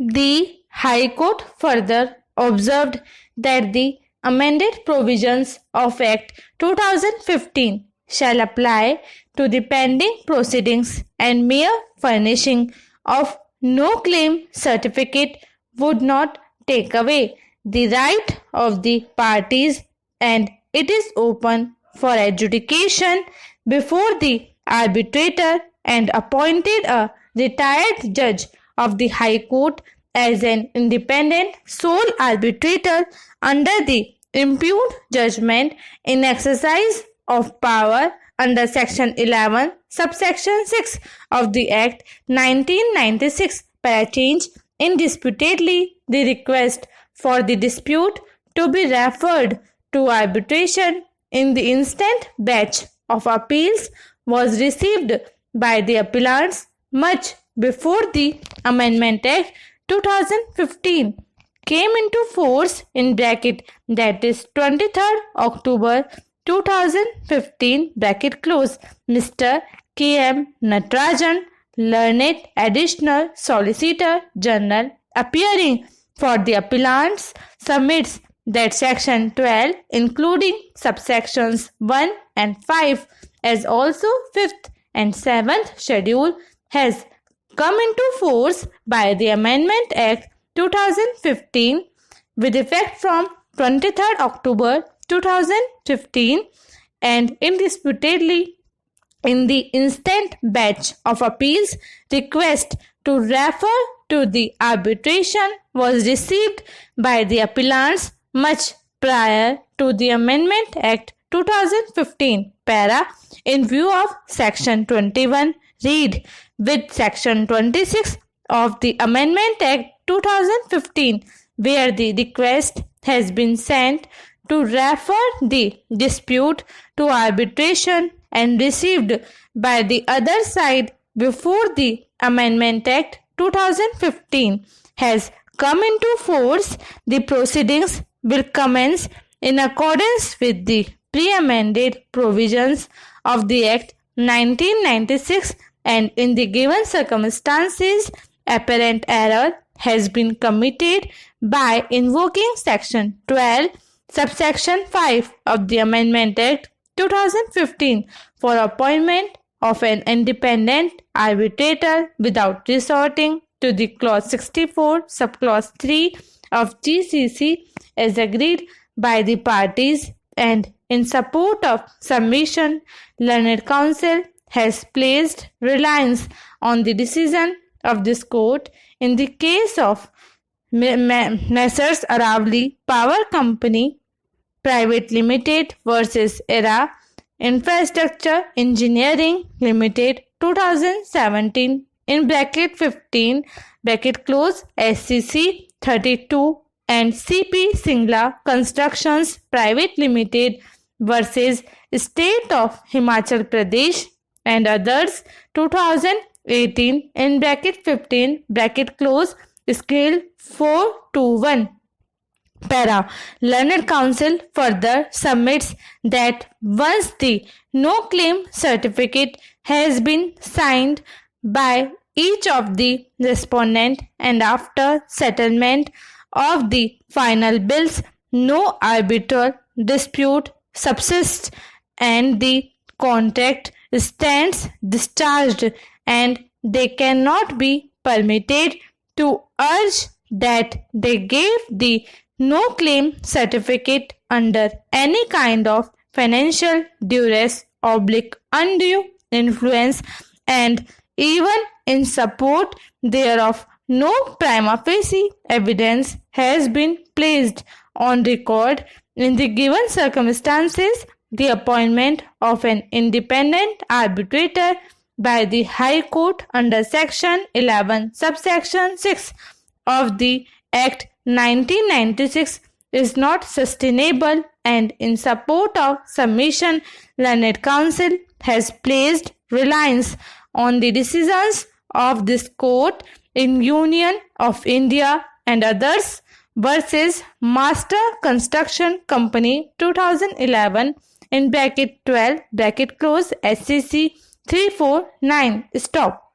The High Court further observed that the amended provisions of Act 2015 shall apply to the pending proceedings, and mere furnishing of no claim certificate would not take away the right of the parties, and it is open for adjudication before the arbitrator, and appointed a retired judge of the High Court as an independent sole arbitrator under the impugned judgment in exercise of power under Section 11, subsection 6 of the Act 1996, para change indisputedly the request for the dispute to be referred to arbitration in the instant batch of appeals was received by the appellants much before the Amendment Act 2015 came into force that is 23rd October 2015 Mr. K.M. Natarajan, learned additional Solicitor General appearing for the appellants, submits that Section 12, including subsections 1 and 5, as also 5th and 7th schedule, has come into force by the Amendment Act 2015 with effect from 23rd October 2015, and indisputably in the instant batch of appeals request to refer to the arbitration was received by the appellants much prior to the Amendment Act 2015 para in view of Section 21 read with Section 26 of the Amendment Act 2015, where the request has been sent to refer the dispute to arbitration and received by the other side before the Amendment Act 2015 has come into force, the proceedings will commence in accordance with the pre-amended provisions of the Act 1996, and in the given circumstances, apparent error has been committed by invoking Section 12, subsection 5 of the Amendment Act 2015 for appointment of an independent arbitrator without resorting to the Clause 64, Subclause 3 of GCC as agreed by the parties, and in support of submission, learned counsel has placed reliance on the decision of this court in the case of Messrs. Aravali Power Company Private Limited versus Era Infrastructure Engineering Limited 2017 in bracket 15 bracket close SCC 32 and CP Singla Constructions Private Limited versus State of Himachal Pradesh and others 2018 in bracket 15 bracket close scale 4 to 1. Para. Learned counsel further submits that once the no claim certificate has been signed by each of the respondent and after settlement of the final bills, no arbitral dispute subsists and the contract stands discharged, and they cannot be permitted to urge that they gave the no claim certificate under any kind of financial duress oblique undue influence, and even in support thereof no prima facie evidence has been placed on record. In the given circumstances, the appointment of an independent arbitrator by the High Court under Section 11, subsection 6 of the Act 1996 is not sustainable, and in support of submission, learned counsel has placed reliance on the decisions of this court in Union of India and others versus Master Construction Company 2011 in bracket 12 bracket close SCC 349. Stop.